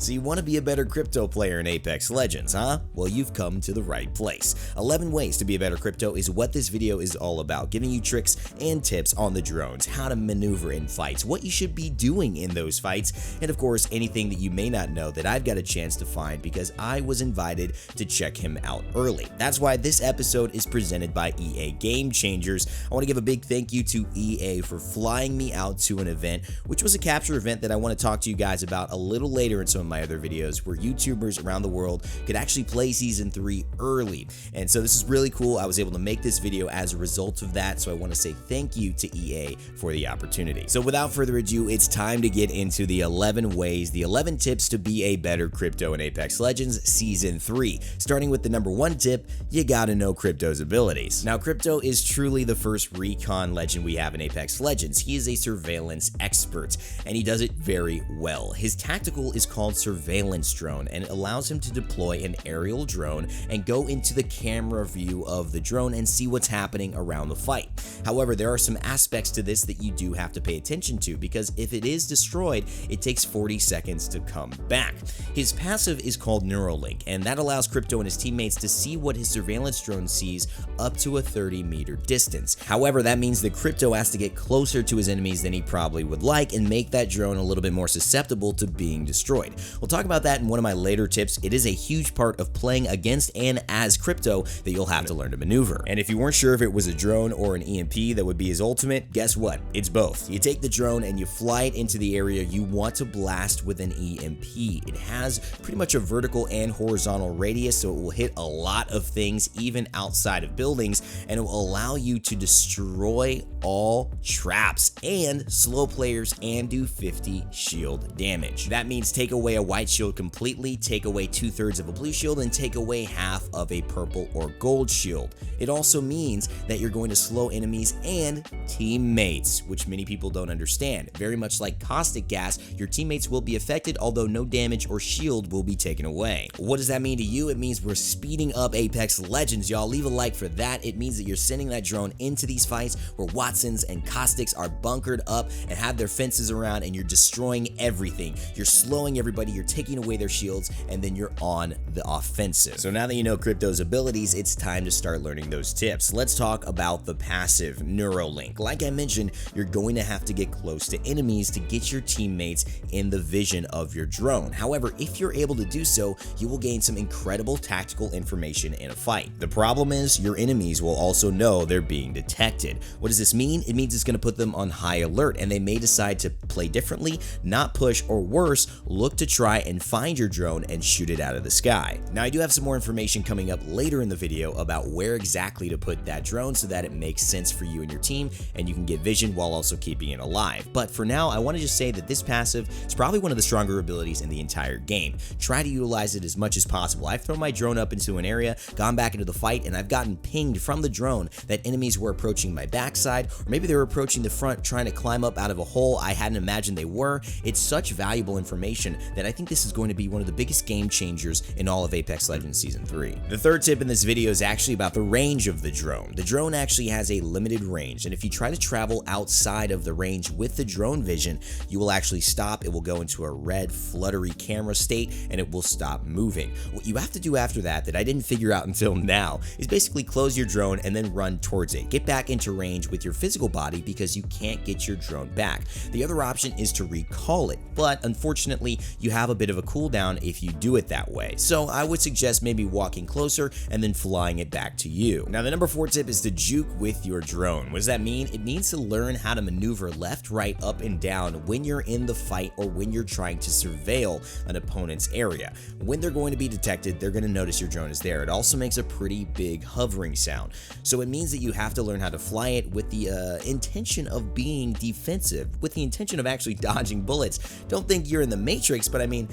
So you want to be a better crypto player in Apex Legends, huh? Well, you've come to the right place. 11 ways to be a better crypto is what this video is all about, giving you tricks and tips on the drones, how to maneuver in fights, what you should be doing in those fights, and of course, anything that you may not know that I've got a chance to find because I was invited to check him out early. That's why this episode is presented by EA Game Changers. I want to give a big thank you to EA for flying me out to an event, which was a capture event that I want to talk to you guys about a little later in some of my other videos, where YouTubers around the world could actually play Season 3 early. And so this is really cool. I was able to make this video as a result of that, so I want to say thank you to EA for the opportunity. So without further ado, it's time to get into the 11 ways, the 11 tips to be a better crypto in Apex Legends Season 3. Starting with the number 1 tip, you gotta know Crypto's abilities. Now, Crypto is truly the first recon legend we have in Apex Legends. He is a surveillance expert, and he does it very well. His tactical is called Surveillance Drone, and it allows him to deploy an aerial drone and go into the camera view of the drone and see what's happening around the fight. However, there are some aspects to this that you do have to pay attention to, because if it is destroyed, it takes 40 seconds to come back. His passive is called Neuralink, and that allows Crypto and his teammates to see what his surveillance drone sees up to a 30-meter distance. However, that means that Crypto has to get closer to his enemies than he probably would like and make that drone a little bit more susceptible to being destroyed. We'll talk about that in one of my later tips. It is a huge part of playing against and as Crypto that you'll have to learn to maneuver. And if you weren't sure if it was a drone or an EMP that would be his ultimate, guess what? It's both. You take the drone and you fly it into the area you want to blast with an EMP. It has pretty much a vertical and horizontal radius, so it will hit a lot of things even outside of buildings, and it will allow you to destroy all traps and slow players and do 50 shield damage. That means take away a white shield completely, take away 2/3 of a blue shield, and take away half of a purple or gold shield. It also means that you're going to slow enemies and teammates, which many people don't understand. Very much like caustic gas, your teammates will be affected, although no damage or shield will be taken away. What does that mean to you? It means we're speeding up Apex Legends, y'all. Leave a like for that. It means that you're sending that drone into these fights where Watsons and Caustics are bunkered up and have their fences around, and you're destroying everything. You're slowing everybody, you're taking away their shields, and then you're on the offensive. So now that you know Crypto's abilities, it's time to start learning those tips. Let's talk about the passive Neuralink. Like I mentioned, you're going to have to get close to enemies to get your teammates in the vision of your drone. However, if you're able to do so, you will gain some incredible tactical information in a fight. The problem is your enemies will also know they're being detected. What does this mean? It means it's going to put them on high alert, and they may decide to play differently, not push, or worse, look to try and find your drone and shoot it out of the sky. Now, I do have some more information coming up later in the video about where exactly to put that drone so that it makes sense for you and your team, and you can get vision while also keeping it alive. But for now, I want to just say that this passive is probably one of the stronger abilities in the entire game. Try to utilize it as much as possible. I've thrown my drone up into an area, gone back into the fight, and I've gotten pinged from the drone that enemies were approaching my backside, or maybe they were approaching the front trying to climb up out of a hole I hadn't imagined they were. It's such valuable information that I think this is going to be one of the biggest game changers in all of Apex Legends Season 3. The third tip in this video is actually about the range of the drone. The drone actually has a limited range, and if you try to travel outside of the range with the drone vision, you will actually stop. It will go into a red fluttery camera state, and it will stop moving. What you have to do after that I didn't figure out until now is basically close your drone and then run towards it. Get back into range with your physical body because you can't get your drone back. The other option is to recall it, but unfortunately you have a bit of a cooldown if you do it that way. So I would suggest maybe walking closer and then flying it back to you. Now, the number 4 tip is to juke with your drone. What does that mean? It means to learn how to maneuver left, right, up, and down when you're in the fight or when you're trying to surveil an opponent's area. When they're going to be detected, they're going to notice your drone is there. It also makes a pretty big hovering sound. So it means that you have to learn how to fly it with the intention of being defensive, with the intention of actually dodging bullets. Don't think you're in the Matrix, but I mean,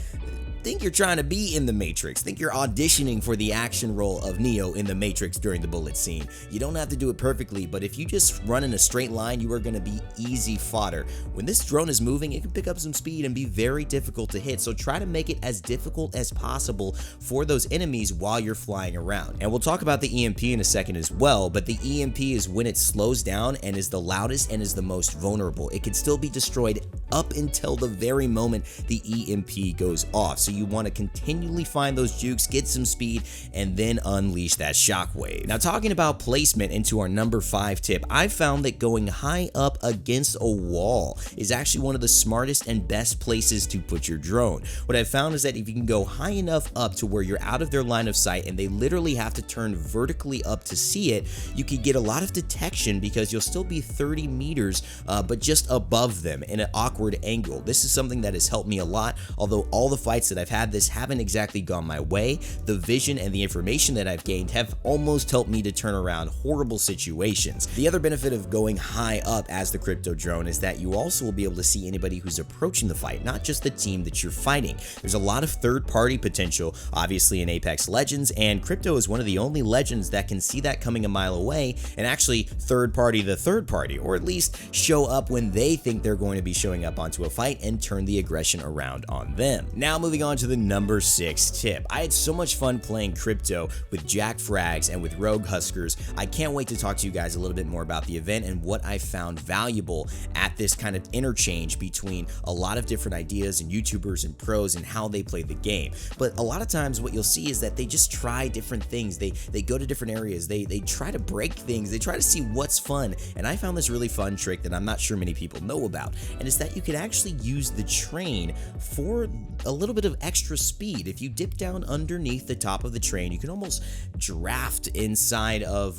think you're trying to be in the Matrix. Think you're auditioning for the action role of Neo in the Matrix during the bullet scene. You don't have to do it perfectly, but if you just run in a straight line, you are going to be easy fodder. When this drone is moving, it can pick up some speed and be very difficult to hit, so try to make it as difficult as possible for those enemies while you're flying around. And we'll talk about the EMP in a second as well, but the EMP is when it slows down and is the loudest and is the most vulnerable. It can still be destroyed up until the very moment the EMP goes off. So you want to continually find those jukes, get some speed, and then unleash that shockwave. Now, talking about placement into our number 5 tip, I found that going high up against a wall is actually one of the smartest and best places to put your drone. What I've found is that if you can go high enough up to where you're out of their line of sight and they literally have to turn vertically up to see it, you can get a lot of detection because you'll still be 30 meters but just above them in an awkward angle. This is something that has helped me a lot. Although all the fights that I've had this haven't exactly gone my way, the vision and the information that I've gained have almost helped me to turn around horrible situations. The other benefit of going high up as the crypto drone is that you also will be able to see anybody who's approaching the fight, not just the team that you're fighting. There's a lot of third-party potential, obviously, in Apex Legends, and crypto is one of the only legends that can see that coming a mile away and actually third-party the third party, or at least show up when they think they're going to be showing up onto a fight and turn the aggression around on them. Now, moving on to the number 6 tip. I had so much fun playing crypto with Jack Frags and with Rogue Huskers. I can't wait to talk to you guys a little bit more about the event and what I found valuable at this kind of interchange between a lot of different ideas and YouTubers and pros and how they play the game. But a lot of times what you'll see is that they just try different things. They go to different areas. They try to break things. They try to see what's fun. And I found this really fun trick that I'm not sure many people know about. And it's that you could actually use the train for a little bit of extra speed. If you dip down underneath the top of the train, you can almost draft inside of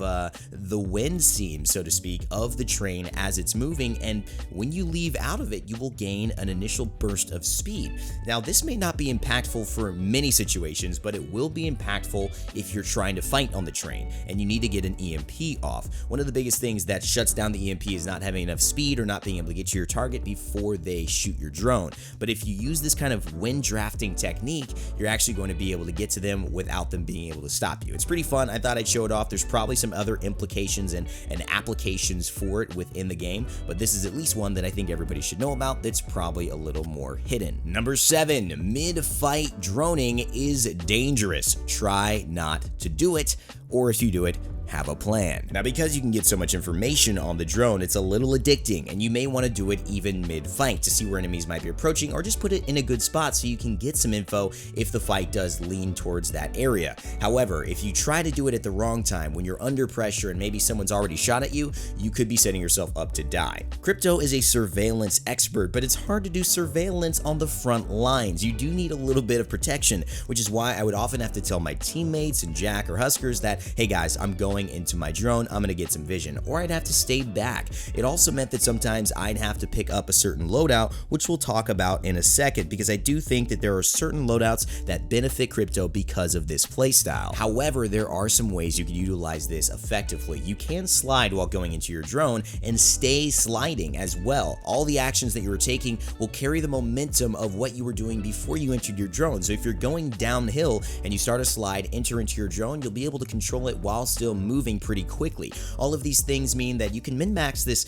the wind seam, so to speak, of the train as it's moving, and when you leave out of it, you will gain an initial burst of speed. Now, this may not be impactful for many situations, but it will be impactful if you're trying to fight on the train and you need to get an EMP off. One of the biggest things that shuts down the EMP is not having enough speed or not being able to get to your target before they shoot your drone. But if you use this kind of wind drafting technique, you're actually going to be able to get to them without them being able to stop you. It's pretty fun. I thought I'd show it off. There's probably some other implications and applications for it within the game, but this is at least one that I think everybody should know about that's probably a little more hidden. Number 7, mid-fight droning is dangerous. Try not to do it, or if you do it, have a plan. Now, because you can get so much information on the drone, it's a little addicting, and you may want to do it even mid-fight to see where enemies might be approaching, or just put it in a good spot so you can get some info if the fight does lean towards that area. However, if you try to do it at the wrong time, when you're under pressure and maybe someone's already shot at you, you could be setting yourself up to die. Crypto is a surveillance expert, but it's hard to do surveillance on the front lines. You do need a little bit of protection, which is why I would often have to tell my teammates and Jack or Huskers that, hey guys, I'm going into my drone, I'm gonna get some vision, or I'd have to stay back. It also meant that sometimes I'd have to pick up a certain loadout, which we'll talk about in a second, because I do think that there are certain loadouts that benefit crypto because of this playstyle. However, there are some ways you can utilize this effectively. You can slide while going into your drone and stay sliding as well. All the actions that you were taking will carry the momentum of what you were doing before you entered your drone. So if you're going downhill and you start a slide, enter into your drone, you'll be able to control it while still moving pretty quickly. All of these things mean that you can min-max this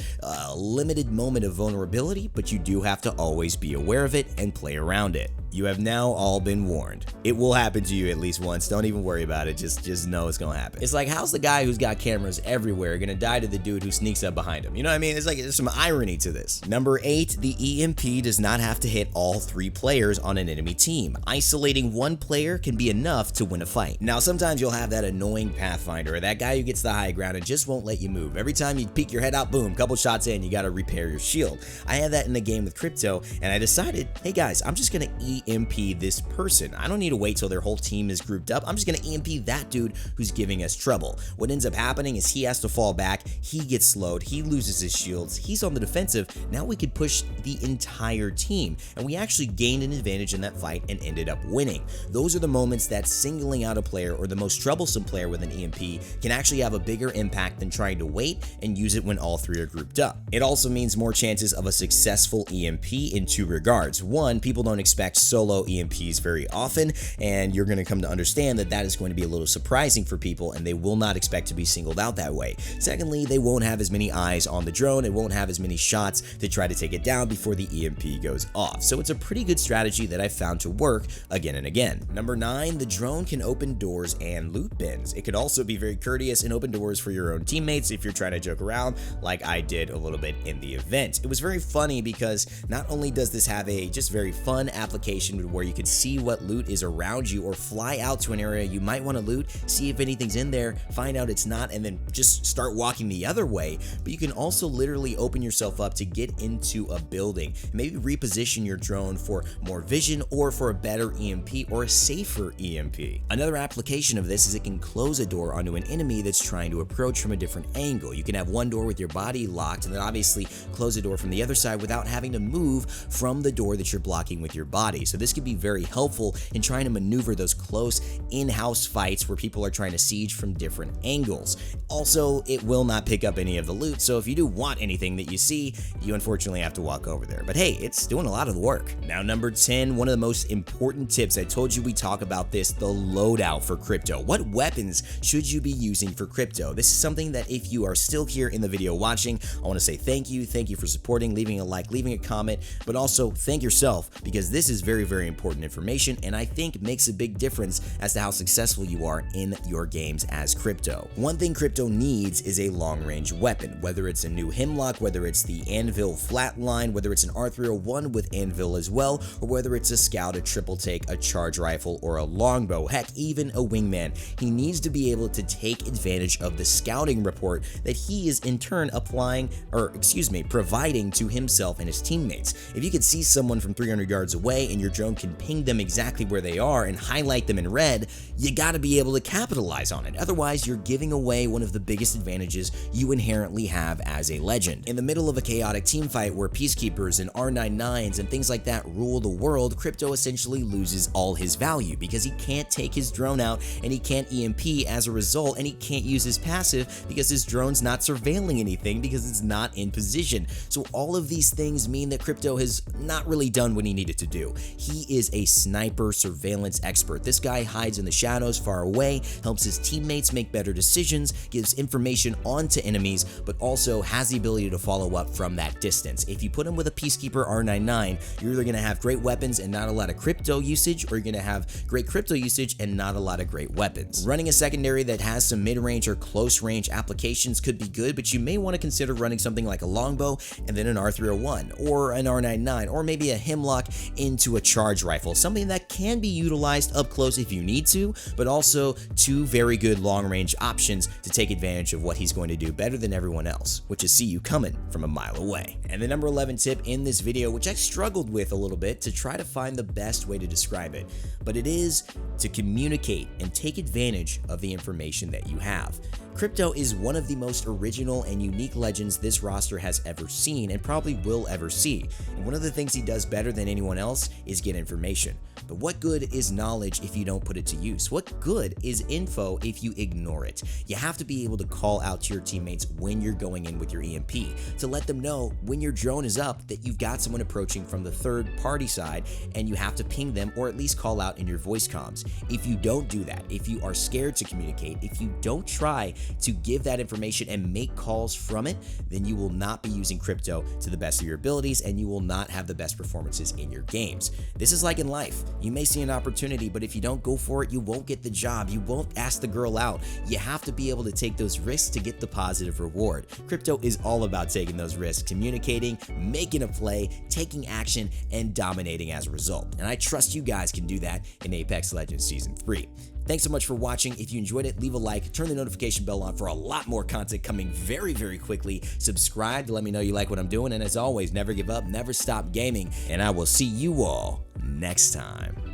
limited moment of vulnerability, but you do have to always be aware of it and play around it. You have now all been warned. It will happen to you at least once. Don't even worry about it. Just know it's gonna happen. It's like, how's the guy who's got cameras everywhere gonna die to the dude who sneaks up behind him? You know what I mean? It's like, there's some irony to this. Number 8, the EMP does not have to hit all 3 players on an enemy team. Isolating one player can be enough to win a fight. Now, sometimes you'll have that annoying Pathfinder, or that guy who gets the high ground and just won't let you move. Every time you peek your head out, boom, couple shots in, you gotta repair your shield. I had that in the game with crypto, and I decided, hey guys, I'm just gonna EMP this person. I don't need to wait till their whole team is grouped up. I'm just gonna EMP that dude who's giving us trouble. What ends up happening is he has to fall back, he gets slowed, he loses his shields, he's on the defensive. Now we could push the entire team, and we actually gained an advantage in that fight and ended up winning. Those are the moments that singling out a player or the most troublesome player with an EMP can actually have a bigger impact than trying to wait and use it when all 3 are grouped up. It also means more chances of a successful EMP in 2 regards. One, people don't expect solo EMPs very often, and you're going to come to understand that that is going to be a little surprising for people, and they will not expect to be singled out that way. Secondly, they won't have as many eyes on the drone, it won't have as many shots to try to take it down before the EMP goes off. So it's a pretty good strategy that I found to work again and again. Number 9, the drone can open doors and loot bins. It could also be very courteous courteous and open doors for your own teammates if you're trying to joke around like I did a little bit in the event. It was very funny because not only does this have a just very fun application where you could see what loot is around you or fly out to an area you might want to loot, see if anything's in there, find out it's not, and then just start walking the other way, but you can also literally open yourself up to get into a building, maybe reposition your drone for more vision or for a better EMP or a safer EMP. Another application of this is it can close a door onto an enemy that's trying to approach from a different angle. You can have one door with your body locked and then obviously close a door from the other side without having to move from the door that you're blocking with your body. So this could be very helpful in trying to maneuver those close in-house fights where people are trying to siege from different angles. Also, it will not pick up any of the loot, so if you do want anything that you see, you unfortunately have to walk over there. But hey, it's doing a lot of the work. Now, number 10, one of the most important tips. I told you we talk about this, the loadout for crypto. What weapons should you be using for crypto? This is something that if you are still here in the video watching, I want to say thank you for supporting, leaving a like, leaving a comment, but also thank yourself because this is very, very important information and I think makes a big difference as to how successful you are in your games as crypto. One thing crypto needs is a long-range weapon, whether it's a new Hemlock, whether it's the Anvil Flatline, whether it's an R301 with Anvil as well, or whether it's a Scout, a triple take, a charge rifle, or a longbow, heck, even a wingman. He needs to be able to take advantage of the scouting report that he is in turn providing to himself and his teammates. If you could see someone from 300 yards away and your drone can ping them exactly where they are and highlight them in red, you gotta be able to capitalize on it. Otherwise, you're giving away one of the biggest advantages you inherently have as a legend. In the middle of a chaotic teamfight where peacekeepers and R99s and things like that rule the world, crypto essentially loses all his value because he can't take his drone out and he can't EMP as a result, and he can't use his passive because his drone's not surveilling anything because it's not in position. So all of these things mean that crypto has not really done what he needed to do. He is a sniper surveillance expert. This guy hides in the shadows far away, helps his teammates make better decisions, gives information onto enemies, but also has the ability to follow up from that distance. If you put him with a Peacekeeper R99, you're either going to have great weapons and not a lot of crypto usage, or you're going to have great crypto usage and not a lot of great weapons. Running a secondary that has some mid-range or close-range applications could be good, but you may want to consider running something like a longbow and then an R301 or an R99 or maybe a Hemlock into a charge rifle, something that can be utilized up close if you need to, but also two very good long-range options to take advantage of what he's going to do better than everyone else, which is see you coming from a mile away. And the number 11 tip in this video, which I struggled with a little bit to try to find the best way to describe it, but it is to communicate and take advantage of the information that you have. Crypto is one of the most original and unique legends this roster has ever seen and probably will ever see. And one of the things he does better than anyone else is get information. But what good is knowledge if you don't put it to use? What good is info if you ignore it? You have to be able to call out to your teammates when you're going in with your EMP, to let them know when your drone is up that you've got someone approaching from the third party side and you have to ping them or at least call out in your voice comms. If you don't do that, if you are scared to communicate, if you don't try to give that information and make calls from it, then you will not be using crypto to the best of your abilities and you will not have the best performances in your games. This is like in life. You may see an opportunity, but if you don't go for it, you won't get the job. You won't ask the girl out. You have to be able to take those risks to get the positive reward. Crypto is all about taking those risks, communicating, making a play, taking action, and dominating as a result. And I trust you guys can do that in Apex Legends Season 3. Thanks so much for watching. If you enjoyed it, leave a like, turn the notification bell on for a lot more content coming very, very quickly. Subscribe to let me know you like what I'm doing. And as always, never give up, never stop gaming. And I will see you all next time.